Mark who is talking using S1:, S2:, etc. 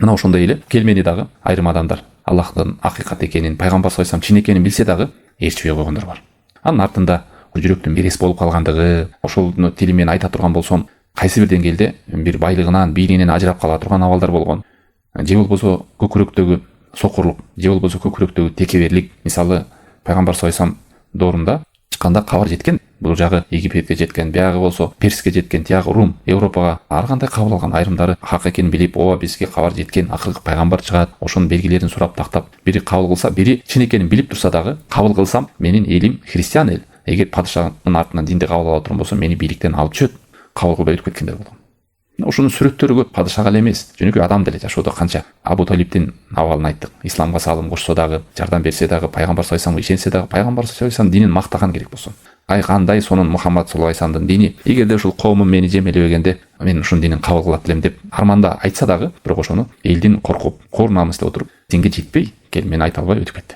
S1: мына ошондой эле келмени дагы айрым адамдар Аллахтын акыйкат экенин, пайгамбар саллаллаху алейхи вассалам чын экенин билсе дагы ээрчибей койгондор бар. Анын артында жүрөктүн берес болуп калгандыгы, ошону тили менен айта турган болсом, кайсы бир деңгээлде бир байлыгынан, бийлигинен ажырап кала турган абалдар болгон. Же болбосо көкүрөктөгү сокурлук, же болбосо көкүрөктөгү текеберлик. Мисалы, пайгамбар саллаллаху алейхи вассалам доорунда чыкканда кабар жеткен. Бул жагы Египетке жеткен, биягы болсо Перске жеткен, тиягы Рум, Европага ар кандай кабыл алган айрымдары хак экенин билип, бизге кабар жеткен, акыркы пайгамбар чыгат, ошонун белгилерин сурап тактап, бири кабыл кылса, бири чын экенин билип турса дагы, кабыл кылсам, менин элим христиан эл. Эгер падышанын артынан динди кабыл ала турган болсо, мени бийликтен алып чыгат, кабыл кылбай өтүп кеткендер болгон. Ошонун сүрөттөрү көп, падышага эле эмес, жөнөкөй адам деле жашоодо канча Абу Талиптин абалын айттык. Исламга салым кошсо дагы, жардам берсе дагы, пайгамбар саллаллаху алейхи вассаламга ишенсе дагы, пайгамбар саллаллаху алейхи вассалам динин мактаган керек болсо. Кандай сонун Мухаммад саллаллаху алейхи вассаламдын дини, эгерде ушул коомум мени жемелебегенде, мен ушул динин кабыл кылат элем деп арманда айтса дагы, бирок ошону элдин коркуп, кор намыс деп отуруп, динге жетпей, кел мен айта албай өтүп кетти.